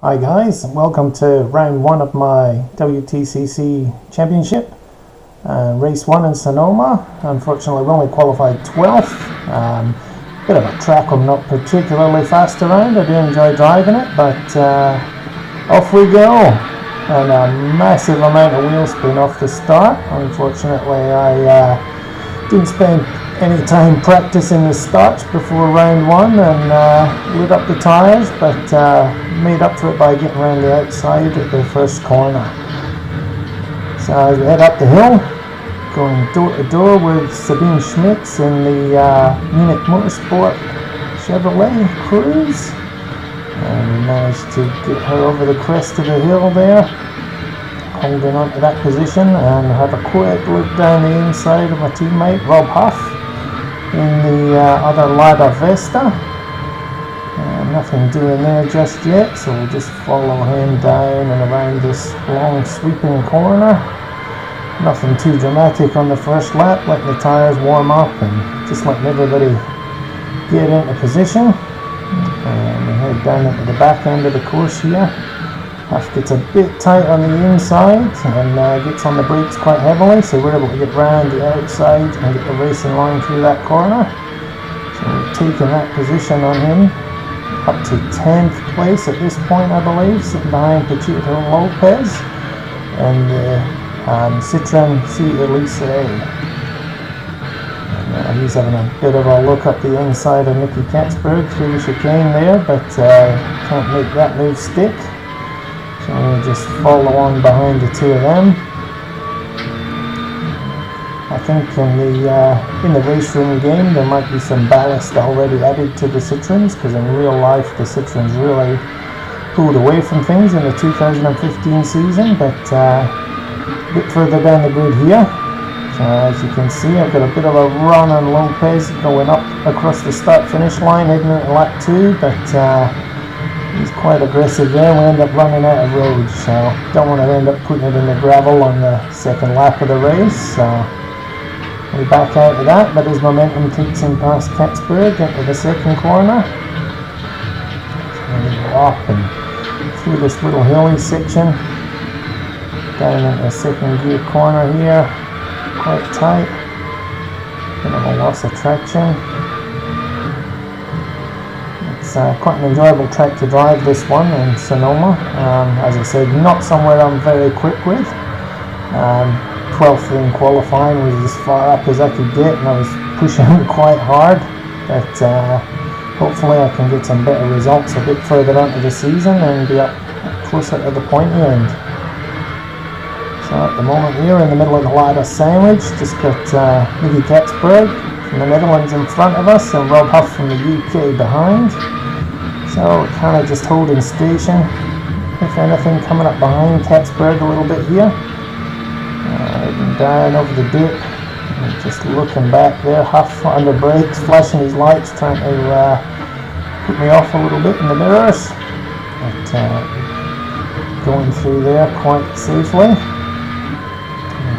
Hi guys, welcome to round 1 of my WTCC championship, race 1 in Sonoma. Unfortunately we only qualified 12th, bit of a track I'm not particularly fast around. I do enjoy driving it, but off we go, and a massive amount of wheel spin off the start. Unfortunately I didn't spend any time practicing the starts before round 1 and lit up the tyres, but made up for it by getting around the outside at the first corner. So as we head up the hill, going door to door with Sabine Schmitz in the Munich Motorsport Chevrolet Cruise, and we managed to get her over the crest of the hill there, holding on to that position, and have a quick look down the inside of my teammate Rob Huff in the other Lada Vesta. Nothing doing there just yet, so we'll just follow him down and around this long sweeping corner. Nothing too dramatic on the first lap, letting the tyres warm up and just letting everybody get into position. And we head down into the back end of the course here. Huff gets a bit tight on the inside and gets on the brakes quite heavily, so we're able to get round the outside and get the racing line through that corner. So we're taking that position on him, up to 10th place at this point I believe, sitting behind Pachito Lopez and the Citroen C Elise. And he's having a bit of a look up the inside of Nicky Katzberg through the chicane there, but can't make that move stick. So we'll just follow on behind the two of them. I think in the Raceroom game there might be some ballast already added to the Citroens, because in real life the Citroens really pulled away from things in the 2015 season, but a bit further down the grid here. So as you can see, I've got a bit of a run on Lopez going up across the start finish line heading into lap 2, but he's quite aggressive there. We end up running out of road, so don't want to end up putting it in the gravel on the second lap of the race. So we back out of that, but his momentum takes him past Katzberg into the second corner. So we go up and through this little hilly section, down into the second gear corner here, quite tight, bit of a loss of traction. It's quite an enjoyable track to drive, this one in Sonoma. As I said, not somewhere I'm very quick with. 12th in qualifying was as far up as I could get, and I was pushing quite hard, but hopefully I can get some better results a bit further onto the season and be up closer to the pointy end. So at the moment we're in the middle of the Lada sandwich, just got Nicky Katzberg from the Netherlands in front of us and Rob Huff from the UK behind. So we're kind of just holding station, if anything, coming up behind Katzberg a little bit here. Heading down over the dip, and just looking back there, Huff under brakes, flashing his lights, trying to put me off a little bit in the mirrors, but going through there quite safely.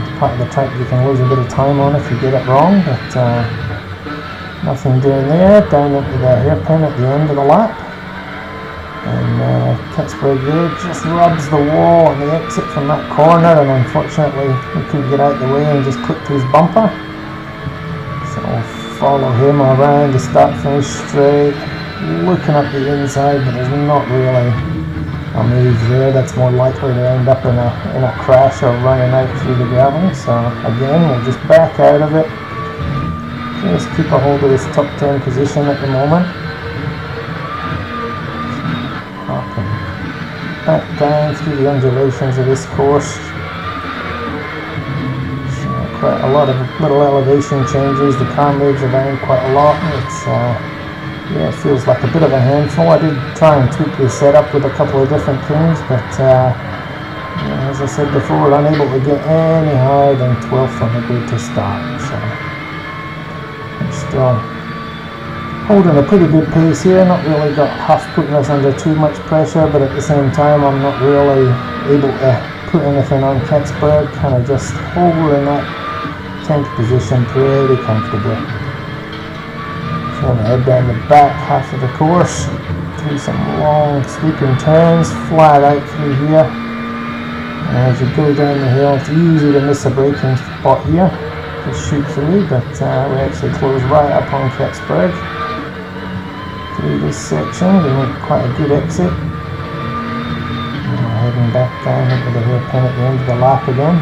It's part of the track you can lose a bit of time on if you get it wrong, but nothing doing there. Down into the hairpin at the end of the lap, and Katzberg there just rubs the wall on the exit from that corner, and unfortunately he couldn't get out of the way and just clipped his bumper. So we'll follow him around the start finish straight, looking up the inside, but there's not really a move there. That's more likely to end up in a crash or running out through the gravel. So again, we'll just back out of it, just keep a hold of this top 10 position at the moment. Up and back down through the undulations of this course. So quite a lot of little elevation changes. The car moves around quite a lot. It's yeah, it feels like a bit of a handful. I did try and tweak the setup with a couple of different things, but yeah, as I said before, unable to get any higher than 12th on the grid to start. So I'm still holding a pretty good pace here. Not really got Huff putting us under too much pressure, but at the same time I'm not really able to put anything on Katzberg. Kind of just holding that 10th position pretty comfortably. So I'm going to head down the back half of the course through some long sweeping turns, flat out through here. And as you go down the hill, it's easy to miss a braking spot here. Just shoot through, but we actually close right up on Kecksburg. Through this section, we make quite a good exit. And we're heading back down into the hairpin at the end of the lap again.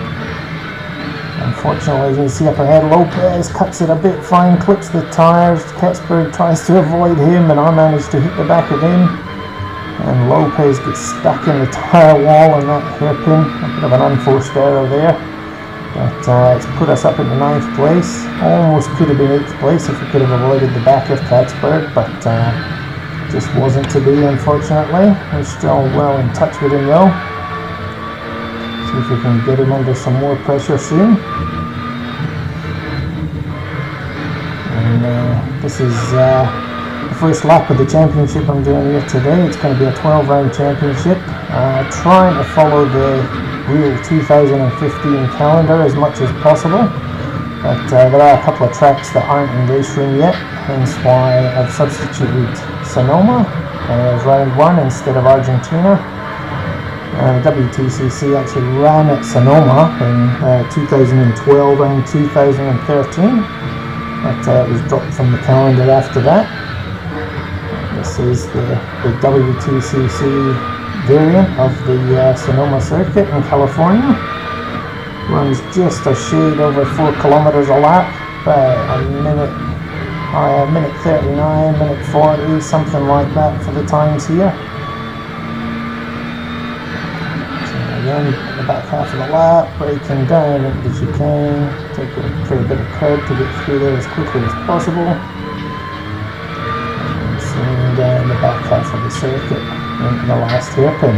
Unfortunately, as you can see up ahead, Lopez cuts it a bit fine, clips the tyres. Kecksburg tries to avoid him, and I manage to hit the back of him. And Lopez gets stuck in the tyre wall in that hairpin. A bit of an unforced error there. But it's put us up into 9th place. Almost could have been 8th place if we could have avoided the back of Kecksburg, but just wasn't to be, unfortunately. We're still well in touch with him though. See if we can get him under some more pressure soon. And this is the first lap of the championship I'm doing here today. It's going to be a 12-round championship. Trying to follow the real 2015 calendar as much as possible. But there are a couple of tracks that aren't in Raceroom yet, hence why I've substituted Sonoma as round 1 instead of Argentina. WTCC actually ran at Sonoma in 2012 and 2013, but it was dropped from the calendar after that. This is the WTCC variant of the Sonoma circuit in California. Runs just a shade over 4 kilometers a lap, about a minute 39, minute 40, something like that for the times here. Again, the back half of the lap, braking down into the chicane, take a fair bit of curb to get through there as quickly as possible, and slowing down the back half of the circuit into the last hairpin.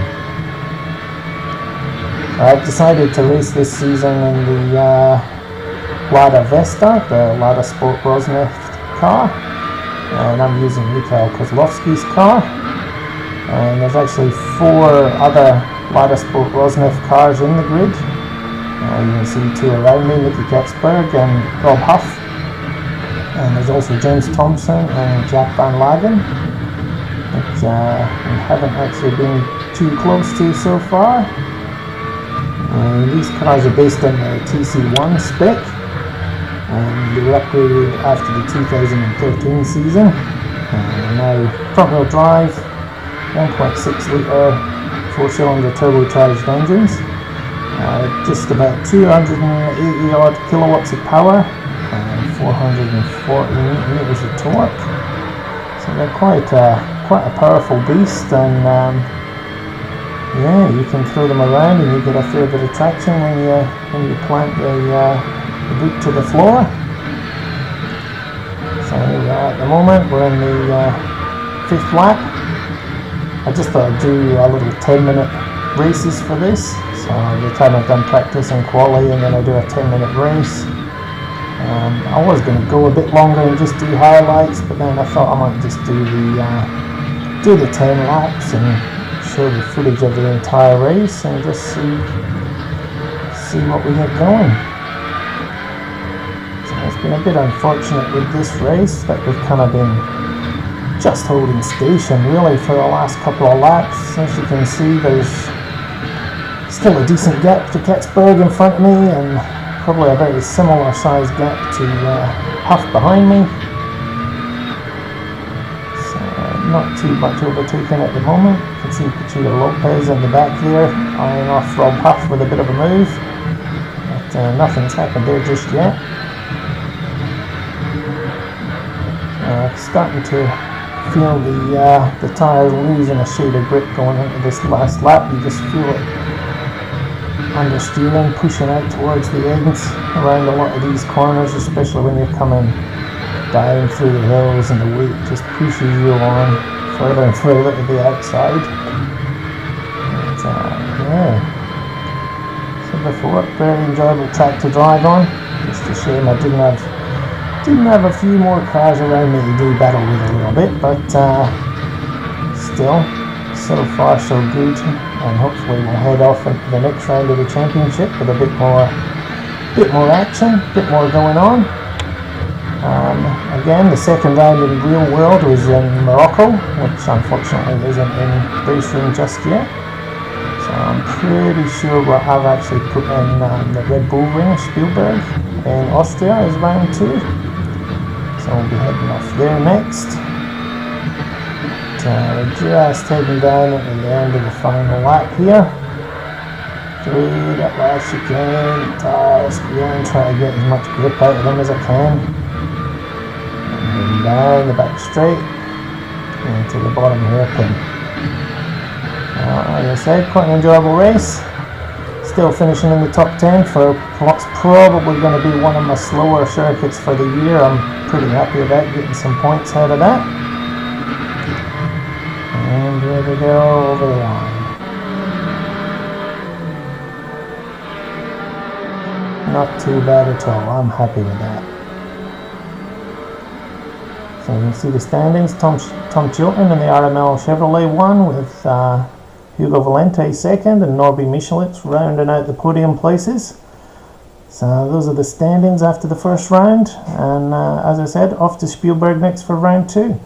I've decided to race this season in the Lada Vesta, the Lada Sport Rosneft car, and I'm using Mikhail Kozlovsky's car, and there's actually 4 other Lada Sport Rosneft cars in the grid. You can see 2 around me, Nicky Kecksburg and Rob Huff, and there's also James Thompson and Jack Van Lagen, which we haven't actually been too close to so far. These cars are based on the TC1 spec, and they were upgraded after the 2013 season. Now front wheel drive, 1.6 litre 4-cylinder turbocharged engines, just about 280 odd kilowatts of power and 440 newton meters of torque. So they're quite a powerful beast, and yeah, you can throw them around and you get a fair bit of traction when you plant the boot to the floor. So at the moment we're in the 5th lap. I just thought I'd do a little 10-minute races for this. So the time I've done practice and quali, and then I do a 10-minute race. I was going to go a bit longer and just do highlights, but then I thought I might just do the 10 laps and show the footage of the entire race and just see what we get going. So it's been a bit unfortunate with this race that we've kind of been just holding station really for the last couple of laps. As you can see, there's still a decent gap to Kecksburg in front of me, and probably a very similar size gap to Huff behind me. Not too much overtaken at the moment. You can see Pachita Lopez in the back there, eyeing off Rob Huff with a bit of a move. But nothing's happened there just yet. Starting to feel the tyres losing a shade of grip going into this last lap. You just feel it understeering, pushing out towards the ends around a lot of these corners, especially when you're coming down through the hills and the weight just pushes you on further and further to the outside. But, yeah. So before, very enjoyable track to drive on. Just a shame I didn't have a few more cars around me to do battle with a little bit, but still, so far so good, and hopefully we'll head off into the next round of the championship with a bit more action, a bit more going on. Again, the second round in real world was in Morocco, which unfortunately isn't in Raceroom just yet. So I'm pretty sure I've actually put in the Red Bull Ring, Spielberg, in Austria as round 2. So we'll be heading off there next. We're just heading down at the end of the final lap here. Through that last chicane, tires, again, try to get as much grip out of them as I can. And down the back straight into the bottom hairpin. Like I said, quite an enjoyable race. Still finishing in the top 10 for what's probably going to be one of my slower circuits for the year. I'm pretty happy about getting some points out of that. And here we go over the line. Not too bad at all. I'm happy with that. So you can see the standings. Tom Chilton in the RML Chevrolet won with Hugo Valente second and Norby Michelitz rounding out the podium places. So those are the standings after the first round. And as I said, off to Spielberg next for round 2.